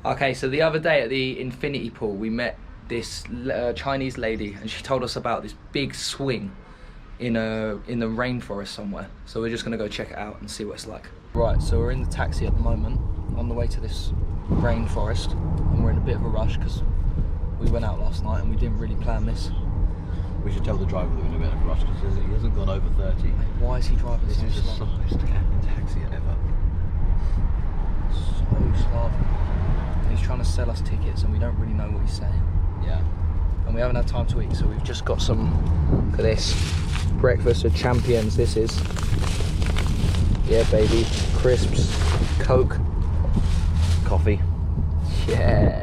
Okay, so the other day at the infinity pool, we met this Chinese lady, and she told us about this big swing in the rainforest somewhere. So we're just gonna go check it out and see what it's like. Right, so we're in the taxi at the moment, on the way to this rainforest, and we're in a bit of a rush because we went out last night and we didn't really plan this. We should tell the driver that we're in a bit of a rush because he hasn't gone over 30. Mate, why is he driving This so is the slow? slowest taxi ever. So slow. He's trying to sell us tickets and we don't really know what he's saying. Yeah. And we haven't had time to eat, so we've just got some, look at this, breakfast of champions. This is, yeah baby, crisps, Coke, Coffee. yeah.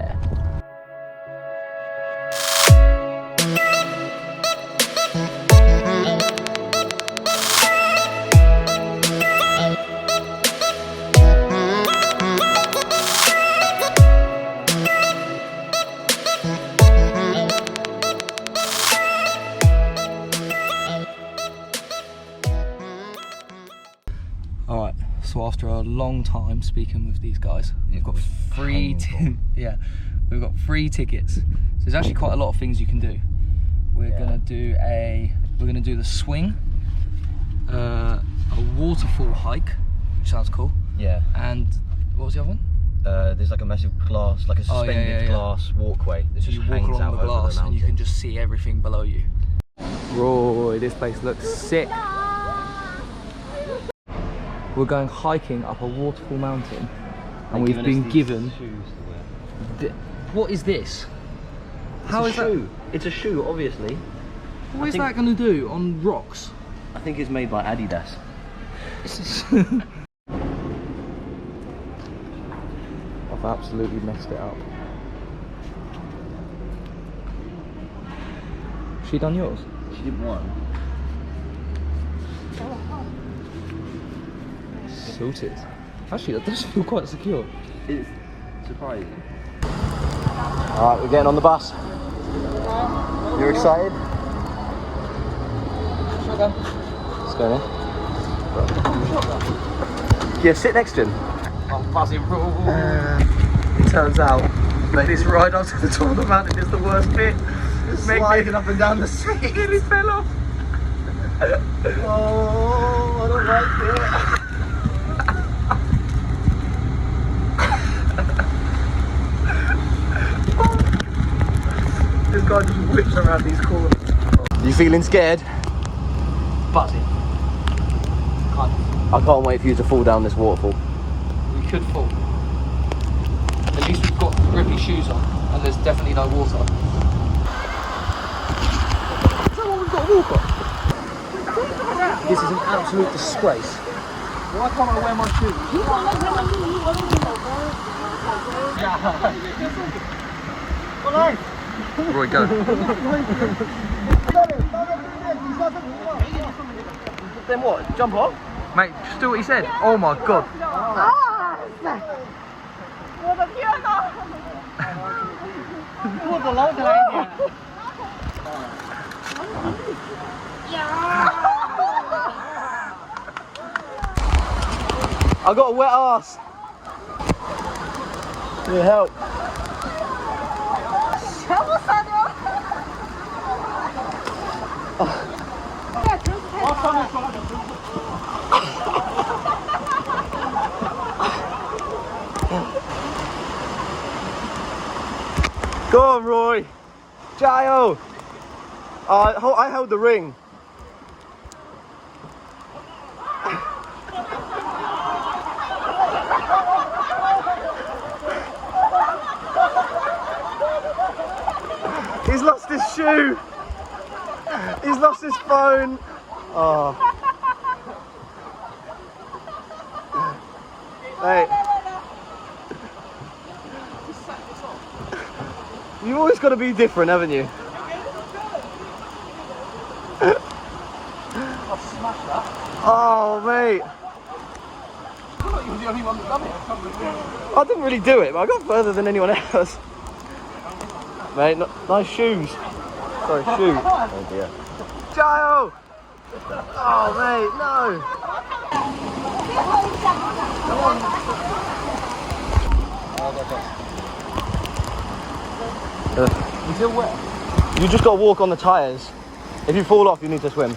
Alright, so after a long time speaking with these guys, we've got free we've got free tickets. So there's actually quite a lot of things you can do. We're gonna do the swing, a waterfall hike, which sounds cool. Yeah. And what was the other one? There's like a massive glass, like a suspended glass walkway that just you walk hangs along out the over glass the mountain. and you can just see everything below you. Roy, this place looks sick. We're going hiking up a waterfall mountain, and we've been given. What is this? How is that? It's a shoe, obviously. What is that going to do on rocks? I think it's made by Adidas. I've absolutely messed it up. She done yours? She did one. Sorted. Actually, that does feel quite secure. It's surprising. Alright, we're getting on the bus. You're excited? Let's go then. Yeah, sit next to him. I'm buzzing. It turns out that this ride up to the top of the mountain is the worst bit. Sliding up and down the street. It nearly fell off. Oh, I don't like it. This guy just whips around these corners. You feeling scared? Buzzing. I can't wait for you to fall down this waterfall. We could fall. At least we've got grippy shoes on, and there's definitely no water. Is that what we've got to walk on? This is an absolute disgrace. Why can't I wear my shoes? Roy, go. Then what? Jump off? Mate, just do what he said. Oh my god. I got a wet ass. Need help. Go on, Roy. Jayo. I held the ring. He's lost his shoe. He's lost his phone. Oh. Hey. You've always got to be different, haven't you? I've smashed that. Oh, mate. I thought you were the only one that done it. I didn't really do it, but I got further than anyone else. Mate, nice shoes. Sorry, shoe. Oh dear. Jayo! Oh, mate, no. Until where? You just got to walk on the tyres. If you fall off, you need to swim.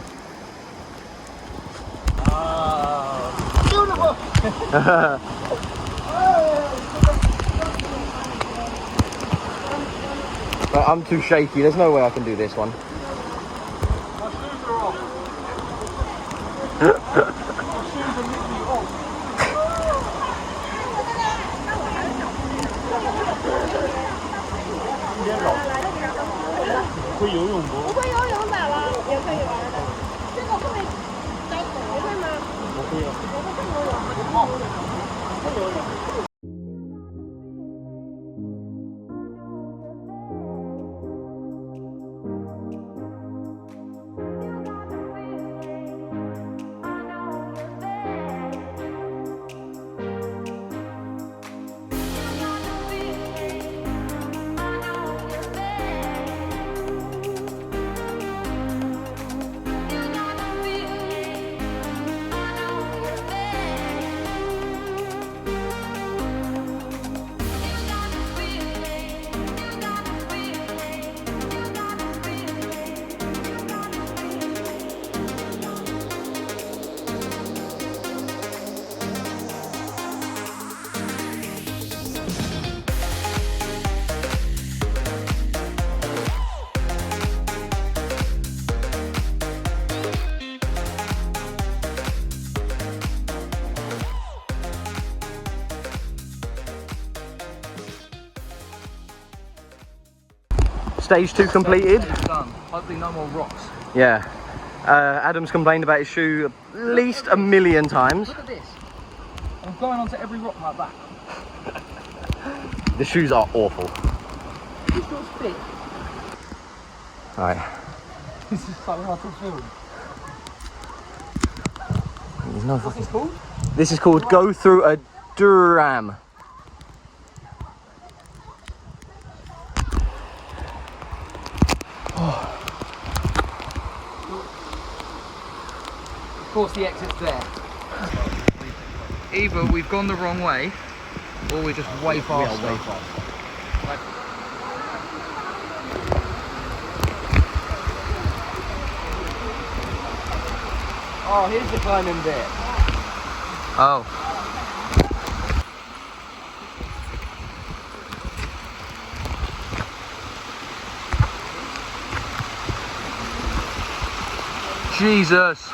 I'm too shaky. There's no way I can do this one. My shoes are off. My shoes are literally off. Will 游泳不？不会游泳咋了？也可以玩的。这个会着火会吗？不会啊。我不会游泳。会游泳。Stage 2 completed. Stage done. Hopefully no more rocks. Yeah. Adam's complained about his shoe at least a million times. Look at this. I'm going onto every rock like that. The shoes are awful. This feels fit. Alright. This is so hard to film. There's no What's this called? This is called Go Through a Duram. Of course the exit's there. Either we've gone the wrong way, or we're just way faster. We are way faster. Like, Oh, here's the climbing bit. oh. Jesus.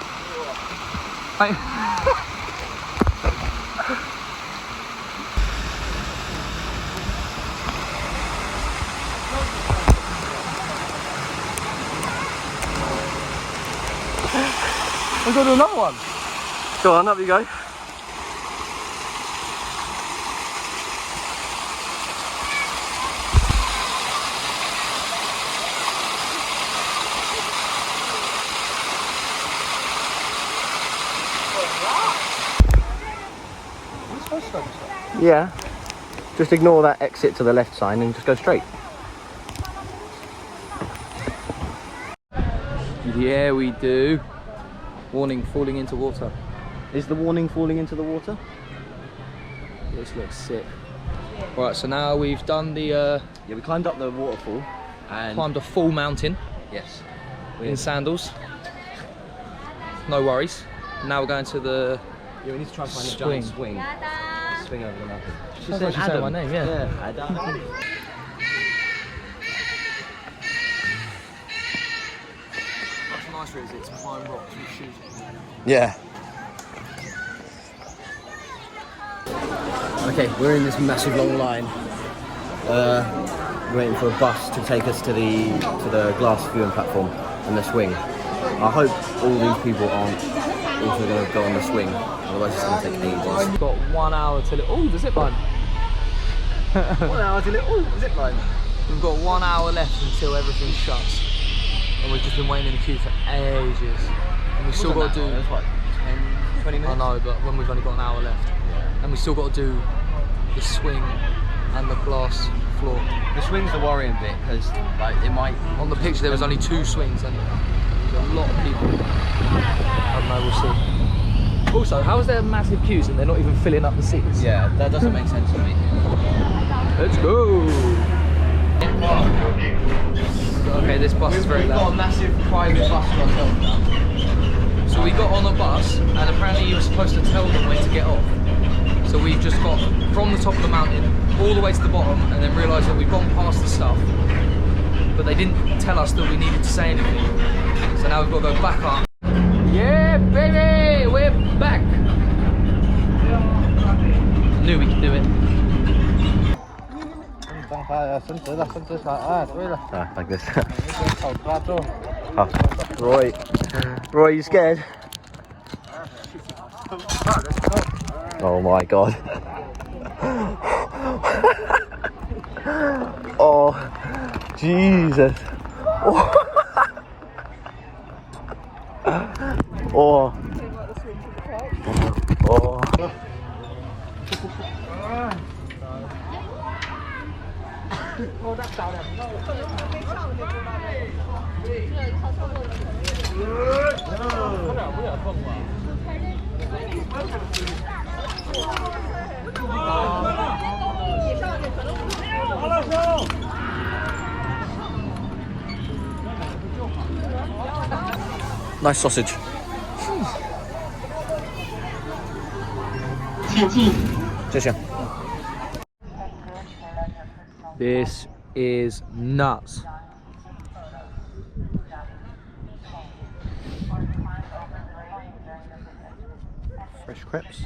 We've got to do another one. Go on, up you go. We're supposed to go this way. Yeah. Just ignore that exit to the left sign and just go straight. Yeah, we do. Warning, falling into water. Is the warning falling into the water? This looks sick. Right, so now we've done the Yeah, we climbed up the waterfall and climbed a full mountain yes, in sandals. No worries. Now we're going to the yeah, we need to try and find a swing. giant swing. Swing over the mountain. Sounds like she's saying my name, yeah. Yeah, Adam. What's nicer is it's behind rocks with shoes. Yeah. Okay, we're in this massive long line, waiting for a bus to take us to the glass viewing platform and the swing. I hope all these people aren't also going to go on the swing, otherwise it's going to take ages. We've got 1 hour till it. Oh, the zip line. 1 hour till it. Oh, zip line. We've got 1 hour left until everything shuts, and we've just been waiting in the queue for ages. And we've still got to do. It was what, 10, 20 minutes? I know, but when we've only got an hour left, and we still got to do the swing and the glass floor. The swing's the worrying bit because like it might. On the picture, there was only 2 swings, and there's a lot of people. I don't know, we'll see. Also, how is there massive queues and they're not even filling up the seats? Yeah, that doesn't make sense to me. Let's go. Okay, this bus is very loud. We've got a massive private bus to ourselves now. So we got on a bus, and apparently you were supposed to tell them when to get off. So we've just got from the top of the mountain all the way to the bottom, and then realised that we've gone past the stuff, but they didn't tell us that we needed to say anything. So now we've got to go back up. Yeah, baby, we're back. Knew we could do it. Like this. Oh, Roy. Roy, you scared? Oh my god. Oh, Jesus. Oh. Oh. Oh. Nice sausage. This is nuts. Fresh crepes.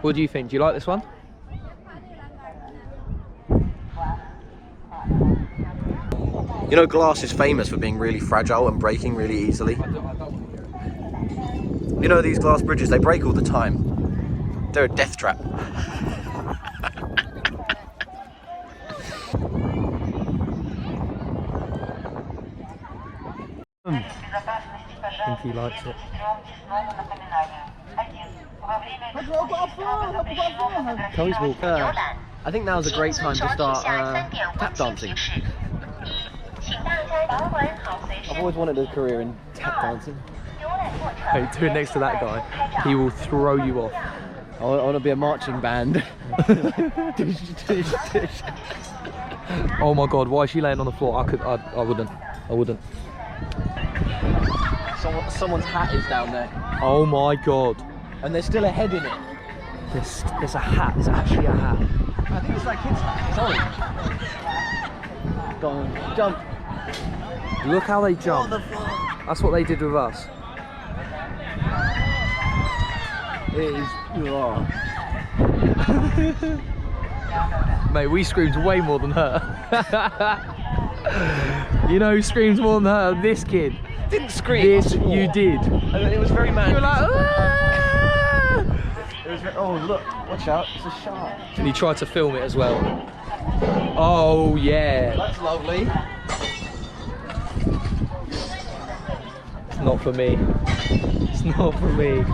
What do you think? Do you like this one? You know, glass is famous for being really fragile and breaking really easily. You know, these glass bridges, they break all the time. They're a death trap. I think he likes it. Chloe's walking. I think now's a great time to start tap dancing. I've always wanted a career in tap dancing. Hey, do it next to that guy. He will throw you off. I want to be a marching band. Oh my god, why is she laying on the floor? I wouldn't. Someone's hat is down there. Oh my god. And there's still a head in it. There's a hat, there's actually a hat. I think it's like kids' hat. It's orange. Go on, jump. Look how they jump. That's what they did with us. It is. Oh. Mate, we screamed way more than her. You know who screams more than her? This kid. Didn't scream. This you did. And it was very mad. You were like, "Ah!" It was very, oh look, watch out, it's a shark. And he tried to film it as well. Oh yeah. That's lovely. It's not for me. It's not for me.